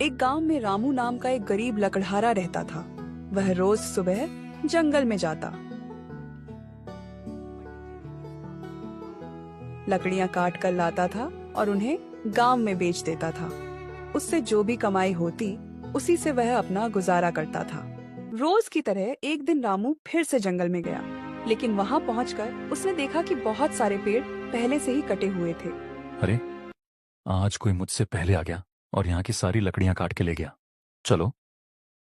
एक गांव में रामू नाम का एक गरीब लकड़हारा रहता था। वह रोज सुबह जंगल में जाता, लकड़ियां काट कर लाता था और उन्हें गांव में बेच देता था। उससे जो भी कमाई होती उसी से वह अपना गुजारा करता था। रोज की तरह एक दिन रामू फिर से जंगल में गया, लेकिन वहां पहुंचकर उसने देखा कि बहुत सारे पेड़ पहले से ही कटे हुए थे। अरे, आज कोई मुझसे पहले आ गया और यहाँ की सारी लकड़ियां काट के ले गया। चलो,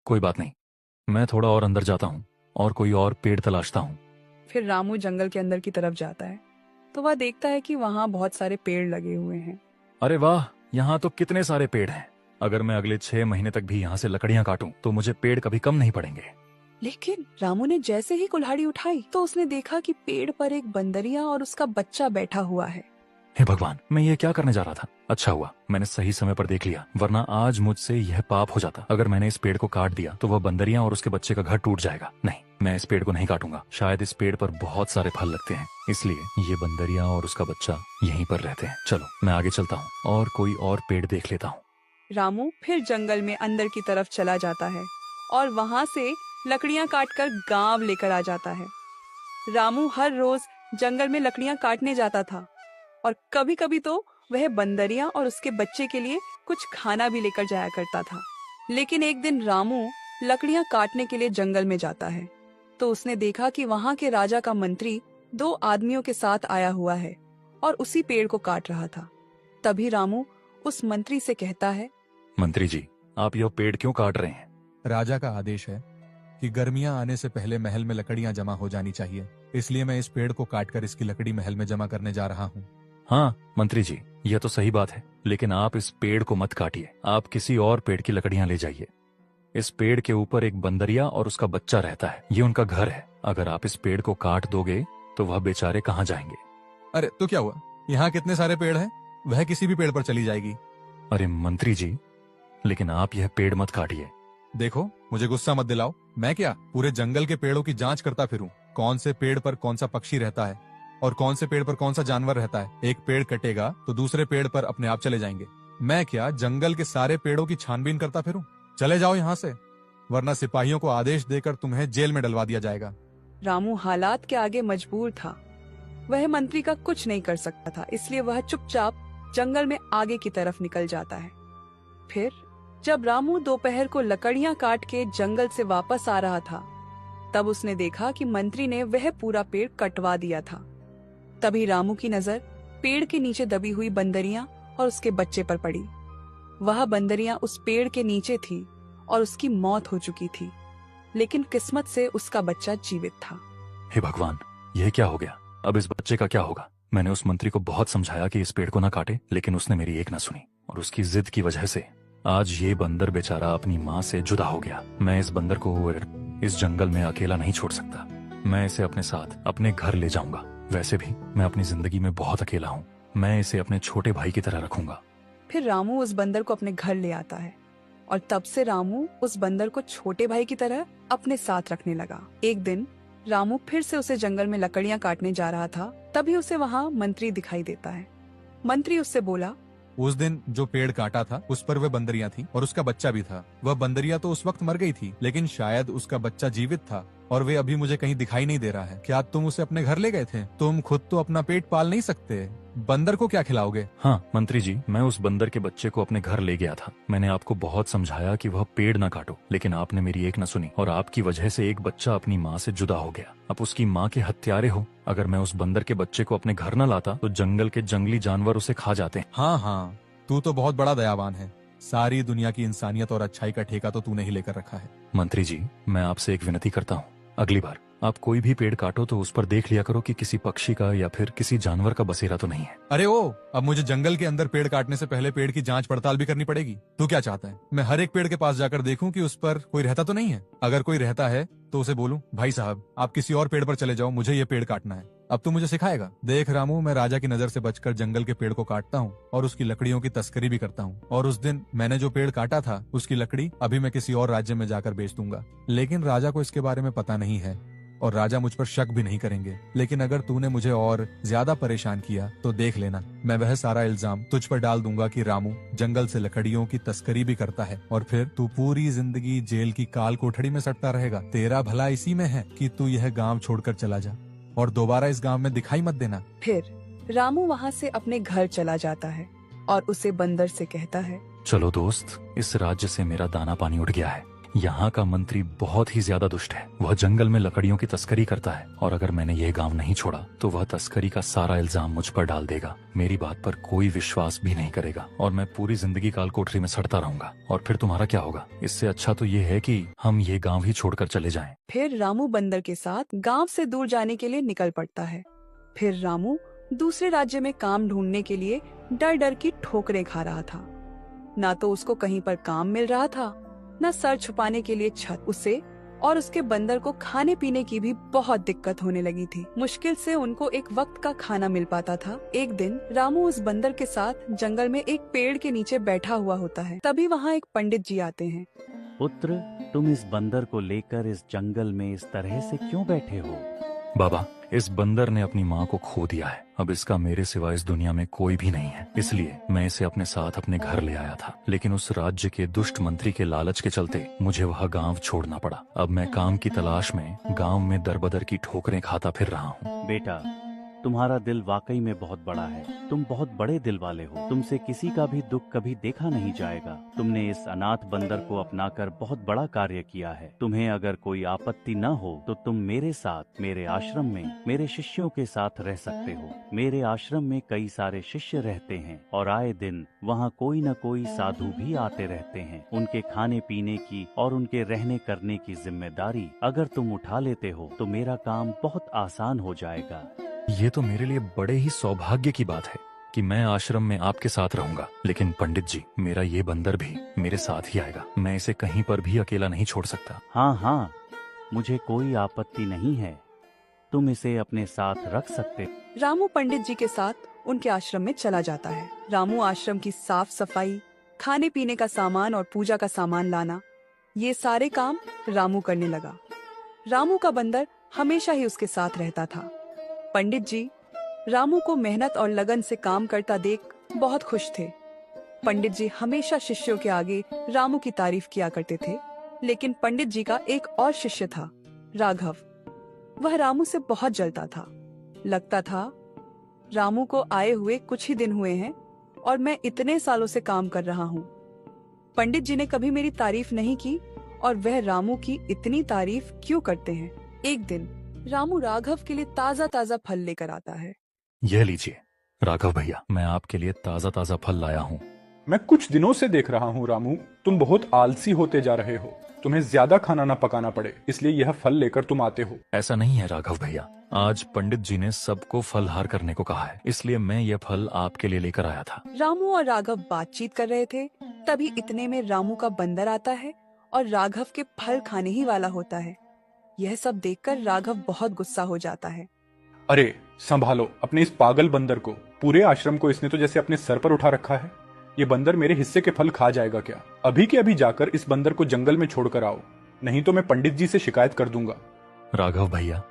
कोई बात नहीं, मैं थोड़ा और अंदर जाता हूँ और कोई और पेड़ तलाशता हूँ। फिर रामू जंगल के अंदर की तरफ जाता है तो वह देखता है कि वहाँ बहुत सारे पेड़ लगे हुए हैं। अरे वाह, यहाँ तो कितने सारे पेड़ हैं। अगर मैं अगले 6 महीने तक भी यहाँ से लकड़ियां काटूं तो मुझे पेड़ कभी कम नहीं पड़ेंगे। लेकिन रामू ने जैसे ही कुल्हाड़ी उठाई तो उसने देखा कि पेड़ पर एक बंदरिया और उसका बच्चा बैठा हुआ है। हे भगवान, मैं ये क्या करने जा रहा था। अच्छा हुआ मैंने सही समय पर देख लिया, वरना आज मुझसे यह पाप हो जाता। अगर मैंने इस पेड़ को काट दिया तो वह बंदरिया और उसके बच्चे का घर टूट जाएगा। नहीं, मैं इस पेड़ को नहीं काटूंगा। शायद इस पेड़ पर बहुत सारे फल लगते हैं, इसलिए ये बंदरिया और उसका बच्चा यहीं पर रहते हैं। चलो, मैं आगे चलता हूँ और कोई और पेड़ देख लेता हूँ। रामू फिर जंगल में अंदर की तरफ चला जाता है और वहाँ से लकड़ियाँ काटकर गांव लेकर आ जाता है। रामू हर रोज जंगल में लकड़ियाँ काटने जाता था और कभी कभी तो वह बंदरिया और उसके बच्चे के लिए कुछ खाना भी लेकर जाया करता था। लेकिन एक दिन रामू लकड़ियाँ काटने के लिए जंगल में जाता है तो उसने देखा कि वहाँ के राजा का मंत्री 2 आदमियों के साथ आया हुआ है और उसी पेड़ को काट रहा था। तभी रामू उस मंत्री से कहता है, मंत्री जी, आप यह पेड़ क्यों काट रहे हैं? राजा का आदेश है कि गर्मियां आने से पहले महल में लकड़ियां जमा हो जानी चाहिए, इसलिए मैं इस पेड़ को काटकर इसकी लकड़ी महल में जमा करने जा रहा हूँ। हाँ मंत्री जी, यह तो सही बात है, लेकिन आप इस पेड़ को मत काटिए। आप किसी और पेड़ की लकड़ियां ले जाइए। इस पेड़ के ऊपर एक बंदरिया और उसका बच्चा रहता है, ये उनका घर है। अगर आप इस पेड़ को काट दोगे तो वह बेचारे कहाँ जाएंगे? अरे तो क्या हुआ, यहाँ कितने सारे पेड़ हैं, वह किसी भी पेड़ पर चली जाएगी। अरे मंत्री जी, लेकिन आप यह पेड़ मत काटिए। देखो, मुझे गुस्सा मत दिलाओ। मैं क्या पूरे जंगल के पेड़ों की जांच करता फिरूं, कौन से पेड़ पर कौन सा पक्षी रहता है और कौन से पेड़ पर कौन सा जानवर रहता है। एक पेड़ कटेगा तो दूसरे पेड़ पर अपने आप चले जाएंगे। मैं क्या जंगल के सारे पेड़ों की छानबीन करता फिरूं? चले जाओ यहाँ से, वरना सिपाहियों को आदेश देकर तुम्हें जेल में डलवा दिया जाएगा। रामू हालात के आगे मजबूर था। वह मंत्री का कुछ नहीं कर सकता था, इसलिए वह चुपचाप जंगल में आगे की तरफ निकल जाता है। फिर जब रामू दोपहर को लकड़ियां काट के जंगल से वापस आ रहा था तब उसने देखा कि मंत्री ने वह पूरा पेड़ कटवा दिया था। तभी रामू की नजर पेड़ के नीचे दबी हुई बंदरिया और उसके बच्चे पर पड़ी। वह बंदरिया उस पेड़ के नीचे थी और उसकी मौत हो चुकी थी, लेकिन किस्मत से उसका बच्चा जीवित था। हे भगवान, यह क्या हो गया? अब इस बच्चे का क्या होगा? मैंने उस मंत्री को बहुत समझाया कि इस पेड़ को ना काटे, लेकिन उसने मेरी एक ना सुनी और उसकी जिद की वजह से आज ये बंदर बेचारा अपनी माँ से जुदा हो गया। मैं इस बंदर को इस जंगल में अकेला नहीं छोड़ सकता। मैं इसे अपने साथ अपने घर ले जाऊंगा। वैसे भी मैं अपनी जिंदगी में बहुत अकेला हूँ। मैं इसे अपने छोटे भाई की तरह रखूंगा। फिर रामू उस बंदर को अपने घर ले आता है और तब से रामू उस बंदर को छोटे भाई की तरह अपने साथ रखने लगा। एक दिन रामू फिर से उसे जंगल में लकड़ियां काटने जा रहा था, तभी उसे वहाँ मंत्री दिखाई देता है। मंत्री उससे बोला, उस दिन जो पेड़ काटा था उस पर वह बंदरिया थी और उसका बच्चा भी था। वह बंदरिया तो उस वक्त मर गई थी, लेकिन शायद उसका बच्चा जीवित था और वे अभी मुझे कहीं दिखाई नहीं दे रहा है। क्या तुम उसे अपने घर ले गए थे? तुम खुद तो अपना पेट पाल नहीं सकते, बंदर को क्या खिलाओगे? हाँ मंत्री जी, मैं उस बंदर के बच्चे को अपने घर ले गया था। मैंने आपको बहुत समझाया कि वह पेड़ ना काटो, लेकिन आपने मेरी एक न सुनी और आपकी वजह से एक बच्चा अपनी माँ से जुदा हो गया। अब उसकी माँ के हत्यारे हो। अगर मैं उस बंदर के बच्चे को अपने घर न लाता तो जंगल के जंगली जानवर उसे खा जाते। हाँ, तू तो बहुत बड़ा दयावान है। सारी दुनिया की इंसानियत और अच्छाई का ठेका तो तूने ही लेकर रखा है। मंत्री जी, मैं आपसे एक विनती करता हूँ, अगली बार आप कोई भी पेड़ काटो तो उस पर देख लिया करो कि किसी पक्षी का या फिर किसी जानवर का बसेरा तो नहीं है। अरे अब मुझे जंगल के अंदर पेड़ काटने से पहले पेड़ की जांच पड़ताल भी करनी पड़ेगी। तू क्या चाहता है, मैं हर एक पेड़ के पास जाकर देखूं कि उस पर कोई रहता तो नहीं है? अगर कोई रहता है तो उसे बोलूं, भाई साहब आप किसी और पेड़ पर चले जाओ, मुझे ये पेड़ काटना है। अब तू मुझे सिखाएगा? देख रामू, मैं राजा की नजर से बचकर जंगल के पेड़ को काटता हूँ और उसकी लकड़ियों की तस्करी भी करता हूँ। और उस दिन मैंने जो पेड़ काटा था उसकी लकड़ी अभी मैं किसी और राज्य में जाकर बेच दूंगा, लेकिन राजा को इसके बारे में पता नहीं है और राजा मुझ पर शक भी नहीं करेंगे। लेकिन अगर तूने मुझे और ज्यादा परेशान किया तो देख लेना, मैं वह सारा इल्जाम तुझ पर डाल दूंगा कि रामू जंगल से लकड़ियों की तस्करी भी करता है, और फिर तू पूरी जिंदगी जेल की काल कोठड़ी में सटता रहेगा। तेरा भला इसी में है कि तू यह गाँव छोड़कर चला जा और दोबारा इस गाँव में दिखाई मत देना। फिर रामू वहाँ से अपने घर चला जाता है और उसे बंदर से कहता है, चलो दोस्त, इस राज्य से मेरा दाना पानी उठ गया है। यहाँ का मंत्री बहुत ही ज्यादा दुष्ट है। वह जंगल में लकड़ियों की तस्करी करता है, और अगर मैंने यह गांव नहीं छोड़ा तो वह तस्करी का सारा इल्जाम मुझ पर डाल देगा। मेरी बात पर कोई विश्वास भी नहीं करेगा और मैं पूरी जिंदगी काल कोठरी में सड़ता रहूंगा। और फिर तुम्हारा क्या होगा? इससे अच्छा तो ये है कि हम ये गाँव ही छोड़कर चले जाएं। फिर रामू बंदर के साथ गांव से दूर जाने के लिए निकल पड़ता है। फिर रामू दूसरे राज्य में काम ढूंढने के लिए डर डर की ठोकरें खा रहा था। ना तो उसको कहीं पर काम मिल रहा था, न सर छुपाने के लिए छत। उसे और उसके बंदर को खाने पीने की भी बहुत दिक्कत होने लगी थी। मुश्किल से उनको एक वक्त का खाना मिल पाता था। एक दिन रामू उस बंदर के साथ जंगल में एक पेड़ के नीचे बैठा हुआ होता है। तभी वहाँ एक पंडित जी आते हैं। पुत्र, तुम इस बंदर को लेकर इस जंगल में इस तरह से क्यों बैठे हो? बाबा, इस बंदर ने अपनी माँ को खो दिया है। अब इसका मेरे सिवा इस दुनिया में कोई भी नहीं है, इसलिए मैं इसे अपने साथ अपने घर ले आया था। लेकिन उस राज्य के दुष्ट मंत्री के लालच के चलते मुझे वह गांव छोड़ना पड़ा। अब मैं काम की तलाश में गांव में दरबदर की ठोकरें खाता फिर रहा हूँ। बेटा, तुम्हारा दिल वाकई में बहुत बड़ा है। तुम बहुत बड़े दिल वाले हो। तुमसे किसी का भी दुख कभी देखा नहीं जाएगा। तुमने इस अनाथ बंदर को अपनाकर बहुत बड़ा कार्य किया है। तुम्हें अगर कोई आपत्ति न हो तो तुम मेरे साथ मेरे आश्रम में मेरे शिष्यों के साथ रह सकते हो। मेरे आश्रम में कई सारे शिष्य रहते हैं और आए दिन वहाँ कोई न कोई साधु भी आते रहते हैं। उनके खाने पीने की और उनके रहने करने की जिम्मेदारी अगर तुम उठा लेते हो तो मेरा काम बहुत आसान हो जाएगा। ये तो मेरे लिए बड़े ही सौभाग्य की बात है कि मैं आश्रम में आपके साथ रहूंगा। लेकिन पंडित जी, मेरा ये बंदर भी मेरे साथ ही आएगा। मैं इसे कहीं पर भी अकेला नहीं छोड़ सकता। हाँ हाँ, मुझे कोई आपत्ति नहीं है। तुम इसे अपने साथ रख सकते। रामू पंडित जी के साथ उनके आश्रम में चला जाता है। रामू आश्रम की साफ सफाई, खाने पीने का सामान और पूजा का सामान लाना, ये सारे काम रामू करने लगा। रामू का बंदर हमेशा ही उसके साथ रहता था। पंडित जी रामू को मेहनत और लगन से काम करता देख बहुत खुश थे। पंडित जी हमेशा शिष्यों के आगे रामू की तारीफ किया करते थे। लेकिन पंडित जी का एक और शिष्य था, राघव। वह रामू से बहुत जलता था। लगता था रामू को आए हुए कुछ ही दिन हुए हैं और मैं इतने सालों से काम कर रहा हूँ। पंडित जी ने कभी मेरी तारीफ नहीं की और वह रामू की इतनी तारीफ क्यों करते हैं। एक दिन रामू राघव के लिए ताजा ताजा फल लेकर आता है। यह लीजिए राघव भैया, मैं आपके लिए ताजा ताजा फल लाया हूँ। मैं कुछ दिनों से देख रहा हूँ रामू, तुम बहुत आलसी होते जा रहे हो। तुम्हें ज्यादा खाना ना पकाना पड़े, इसलिए यह फल लेकर तुम आते हो। ऐसा नहीं है राघव भैया, आज पंडित जी ने सबको फलहार करने को कहा है, इसलिए मैं यह फल आपके लिए लेकर आया था। रामू और राघव बातचीत कर रहे थे। तभी इतने में रामू का बंदर आता है और राघव के फल खाने ही वाला होता है। यह सब देखकर राघव बहुत गुस्सा हो जाता है। अरे संभालो अपने इस पागल बंदर को। पूरे आश्रम को इसने तो जैसे अपने सर पर उठा रखा है। ये बंदर मेरे हिस्से के फल खा जाएगा क्या? अभी के अभी जाकर इस बंदर को जंगल में छोड़कर आओ, नहीं तो मैं पंडित जी से शिकायत कर दूंगा। राघव भैया,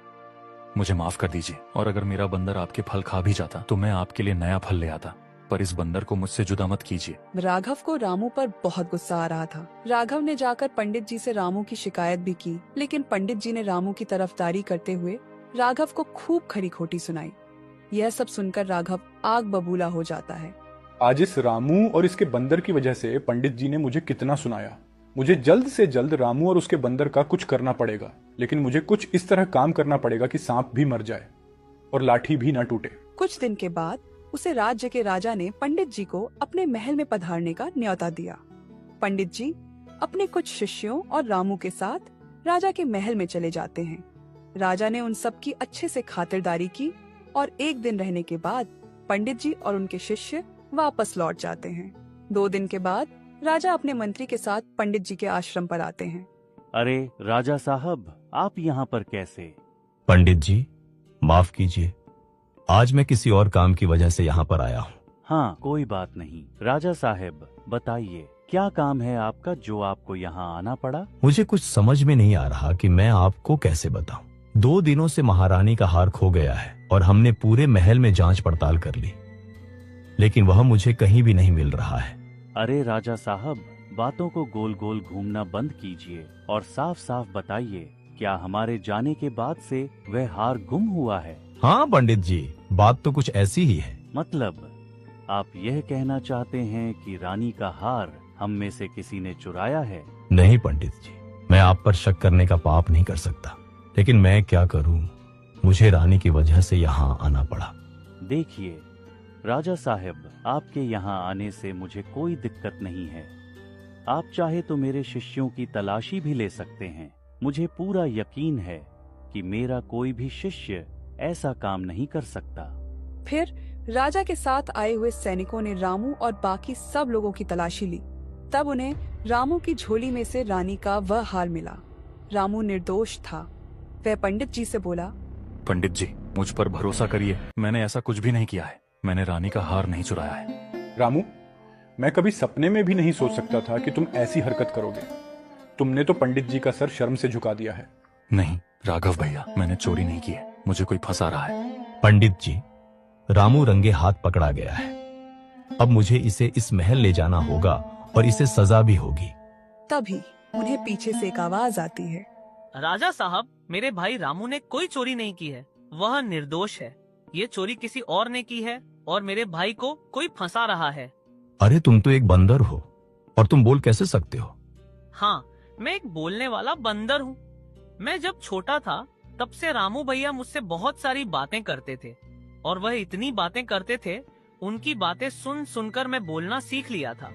मुझे माफ कर दीजिए, और अगर मेरा बंदर आपके फल खा भी जाता तो मैं आपके लिए नया फल ले आता, पर इस बंदर को मुझसे जुदा मत कीजिए। राघव को रामू पर बहुत गुस्सा आ रहा था। राघव ने जाकर पंडित जी से रामू की शिकायत भी की, लेकिन पंडित जी ने रामू की तरफदारी करते हुए राघव को खूब खरी खोटी सुनाई। यह सब सुनकर राघव आग बबूला हो जाता है। आज इस रामू और इसके बंदर की वजह से पंडित जी ने मुझे कितना सुनाया। मुझे जल्द से जल्द रामू और उसके बंदर का कुछ करना पड़ेगा, लेकिन मुझे कुछ इस तरह काम करना पड़ेगा कि सांप भी मर जाए और लाठी भी न टूटे। कुछ दिन के बाद उसे राज्य के राजा ने पंडित जी को अपने महल में पधारने का न्योता दिया। पंडित जी अपने कुछ शिष्यों और रामू के साथ राजा के महल में चले जाते हैं। राजा ने उन सब की अच्छे से खातिरदारी की और एक दिन रहने के बाद पंडित जी और उनके शिष्य वापस लौट जाते हैं। 2 दिन के बाद राजा अपने मंत्री के साथ पंडित जी के आश्रम पर आते हैं। अरे राजा साहब, आप यहाँ पर कैसे? पंडित जी माफ कीजिए, आज मैं किसी और काम की वजह से यहाँ पर आया हूँ। हाँ, कोई बात नहीं। राजा साहब बताइए, क्या काम है आपका जो आपको यहाँ आना पड़ा? मुझे कुछ समझ में नहीं आ रहा कि मैं आपको कैसे बताऊं। 2 दिनों से महारानी का हार खो गया है और हमने पूरे महल में जांच पड़ताल कर ली, लेकिन वह मुझे कहीं भी नहीं मिल रहा है। अरे राजा साहब, बातों को गोल गोल घूमना बंद कीजिए और साफ साफ बताइए, क्या हमारे जाने के बाद से वह हार गुम हुआ है? हाँ पंडित जी, बात तो कुछ ऐसी ही है। मतलब आप यह कहना चाहते हैं कि रानी का हार हम में से किसी ने चुराया है? नहीं पंडित जी, मैं आप पर शक करने का पाप नहीं कर सकता, लेकिन मैं क्या करूं, मुझे रानी की वजह से यहाँ आना पड़ा। देखिए राजा साहब, आपके यहाँ आने से मुझे कोई दिक्कत नहीं है। आप चाहे तो मेरे शिष्यों की तलाशी भी ले सकते हैं। मुझे पूरा यकीन है कि मेरा कोई भी शिष्य ऐसा काम नहीं कर सकता। फिर राजा के साथ आए हुए सैनिकों ने रामू और बाकी सब लोगों की तलाशी ली। तब उन्हें रामू की झोली में से रानी का वह हार मिला। रामू निर्दोष था। वह पंडित जी से बोला, पंडित जी, मुझ पर भरोसा करिए, मैंने ऐसा कुछ भी नहीं किया है। मैंने रानी का हार नहीं चुराया है। रामू, मैं कभी सपने में भी नहीं सोच सकता था कि तुम ऐसी हरकत करोगे। तुमने तो पंडित जी का सर शर्म से झुका दिया है। नहीं राघव भैया, मैंने चोरी नहीं की है, मुझे कोई फंसा रहा है। पंडित जी, रामू रंगे हाथ पकड़ा गया है। अब मुझे इसे इस महल ले जाना होगा और इसे सजा भी होगी। तभी उन्हें पीछे से एक आवाज आती है, राजा साहब, मेरे भाई रामू ने कोई चोरी नहीं की है, वह निर्दोष है। ये चोरी किसी और ने की है और मेरे भाई को कोई फंसा रहा है। अरे तुम तो एक बंदर हो और तुम बोल कैसे सकते हो? हाँ, मैं एक बोलने वाला बंदर हूँ। मैं जब छोटा था तब से रामू भैया मुझसे बहुत सारी बातें करते थे और वह इतनी बातें करते थे, उनकी बातें सुन सुनकर मैं बोलना सीख लिया था।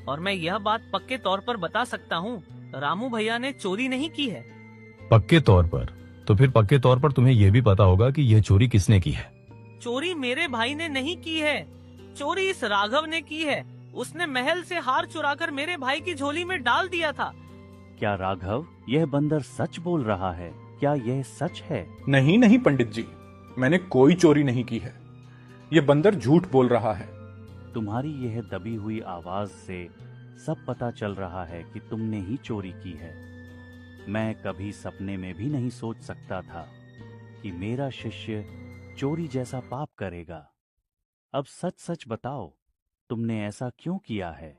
और मैं यह बात पक्के तौर पर बता सकता हूँ, रामू भैया ने चोरी नहीं की है। पक्के तौर पर? तो फिर पक्के तौर पर तुम्हें यह भी पता होगा कि यह चोरी किसने की है। चोरी मेरे भाई ने नहीं की है, चोरी इस राघव ने की है। उसने महल से हार चुराकर मेरे भाई की झोली में डाल दिया था। क्या राघव, यह बंदर सच बोल रहा है? क्या यह सच है? नहीं नहीं पंडित जी, मैंने कोई चोरी नहीं की है। ये बंदर झूठ बोल रहा है। तुम्हारी यह दबी हुई आवाज से सब पता चल रहा है कि तुमने ही चोरी की है। मैं कभी सपने में भी नहीं सोच सकता था कि मेरा शिष्य चोरी जैसा पाप करेगा। अब सच सच बताओ, तुमने ऐसा क्यों किया है?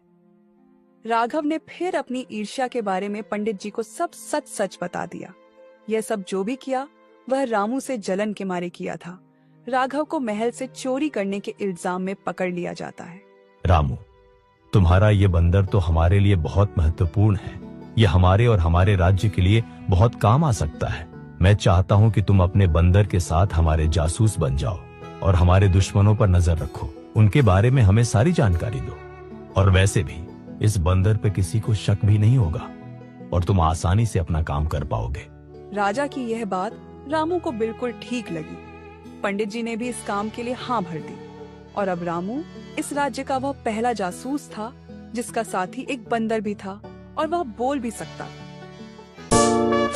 राघव ने फिर अपनी ईर्ष्या के बारे में पंडित जी को सब सच सच बता दिया। यह सब जो भी किया वह रामू से जलन के मारे किया था। राघव को महल से चोरी करने के इल्जाम में पकड़ लिया जाता है। रामू, तुम्हारा ये बंदर तो हमारे लिए बहुत महत्वपूर्ण है। यह हमारे और हमारे राज्य के लिए बहुत काम आ सकता है। मैं चाहता हूँ कि तुम अपने बंदर के साथ हमारे जासूस बन जाओ और हमारे दुश्मनों पर नजर रखो, उनके बारे में हमें सारी जानकारी दो। और वैसे भी इस बंदर पे किसी को शक भी नहीं होगा और तुम आसानी से अपना काम कर पाओगे। राजा की यह बात रामू को बिल्कुल ठीक लगी। पंडित जी ने भी इस काम के लिए हाँ भर दी और अब रामू इस राज्य का वह पहला जासूस था जिसका साथी एक बंदर भी था और वह बोल भी सकता था।